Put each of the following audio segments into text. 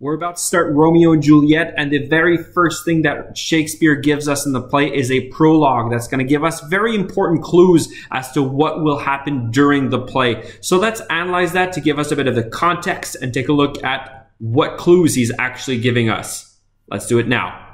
We're about to start Romeo and Juliet, and the very first thing that Shakespeare gives us in the play is a prologue that's going to give us very important clues as to what will happen during the play. So let's analyze that to give us a bit of the context and take a look at what clues he's actually giving us. Let's do it now.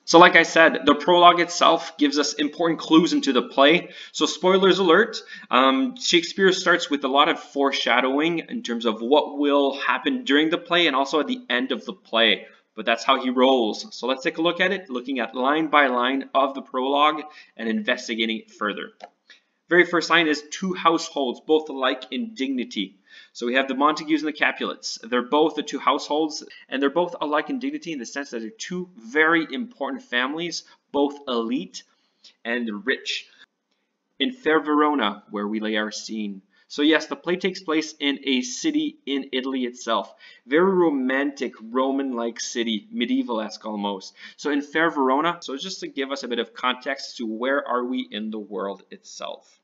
So like I said, the prologue itself gives us important clues into the play. So spoilers alert, Shakespeare starts with a lot of foreshadowing in terms of what will happen during the play and also at the end of the play. But that's how he rolls. So let's take a look at it, looking at line by line of the prologue and investigating it further. Very first line is two households, both alike in dignity. So we have the Montagues and the Capulets. They're both the two households, and they're both alike in dignity in the sense that they're two very important families, both elite and rich. In fair Verona, where we lay our scene. So yes, the play takes place in a city in Italy itself. Very romantic, Roman-like city, medieval-esque almost. So in fair Verona, so just to give us a bit of context to where are we in the world itself.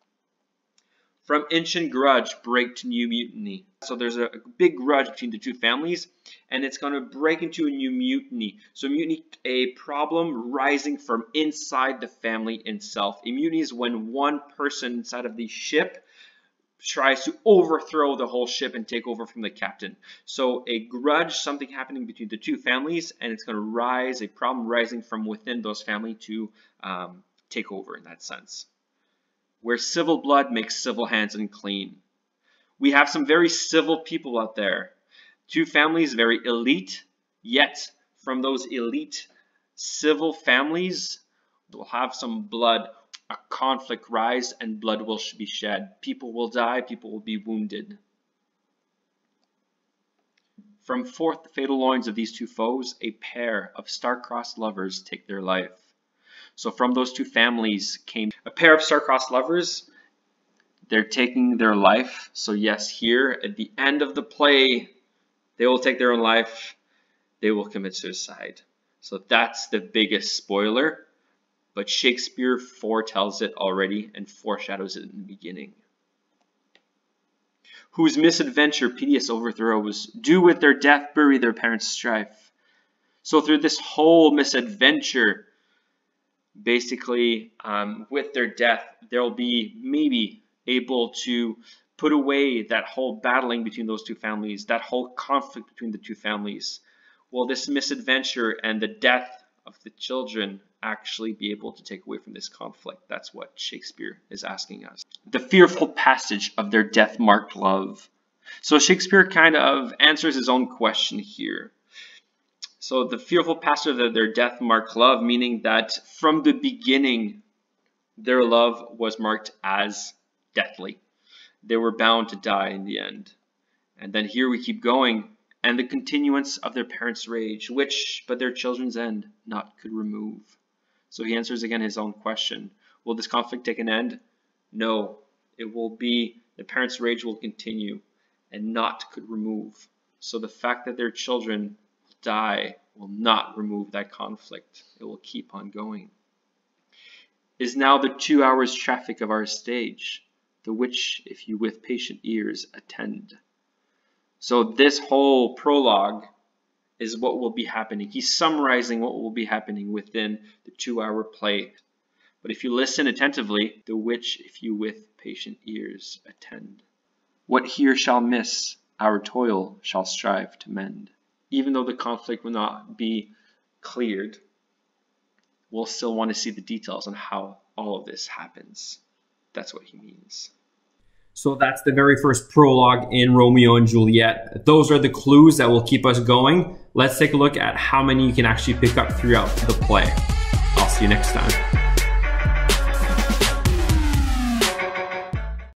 From ancient grudge, break to new mutiny. So there's a big grudge between the two families, and it's going to break into a new mutiny. So mutiny, a problem rising from inside the family itself. A mutiny is when one person inside of the ship tries to overthrow the whole ship and take over from the captain. So a grudge, something happening between the two families, and it's going to rise, a problem rising from within those families to take over in that sense. Where civil blood makes civil hands unclean. We have some very civil people out there. Two families, very elite, yet from those elite civil families, we'll have some blood, a conflict rise, and blood will be shed. People will die, people will be wounded. From forth the fatal loins of these two foes, a pair of star-crossed lovers take their life. So from those two families came a pair of star-crossed lovers. They're taking their life. So yes, here at the end of the play, they will take their own life. They will commit suicide. So that's the biggest spoiler. But Shakespeare foretells it already and foreshadows it in the beginning. Whose misadventure, piteous overthrows, do with their death bury their parents' strife. So through this whole misadventure, basically, with their death, they'll be maybe able to put away that whole battling between those two families, that whole conflict between the two families. Will this misadventure and the death of the children actually be able to take away from this conflict? That's what Shakespeare is asking us. The fearful passage of their death-marked love. So Shakespeare kind of answers his own question here. So the fearful passage of their death-marked love, meaning that from the beginning, their love was marked as deathly. They were bound to die in the end. And then here we keep going. And the continuance of their parents' rage, which but their children's end naught could remove. So he answers again his own question. Will this conflict take an end? No. It will be, the parents' rage will continue and naught could remove. So the fact that their children die will not remove that conflict. It will keep on going. Is now the 2 hours traffic of our stage, the which if you with patient ears attend. So this whole prologue is what will be happening. He's summarizing what will be happening within the 2-hour play. But if you listen attentively, the which if you with patient ears attend. What here shall miss, our toil shall strive to mend. Even though the conflict will not be cleared, we'll still want to see the details on how all of this happens. That's what he means. So that's the very first prologue in Romeo and Juliet. Those are the clues that will keep us going. Let's take a look at how many you can actually pick up throughout the play. I'll see you next time.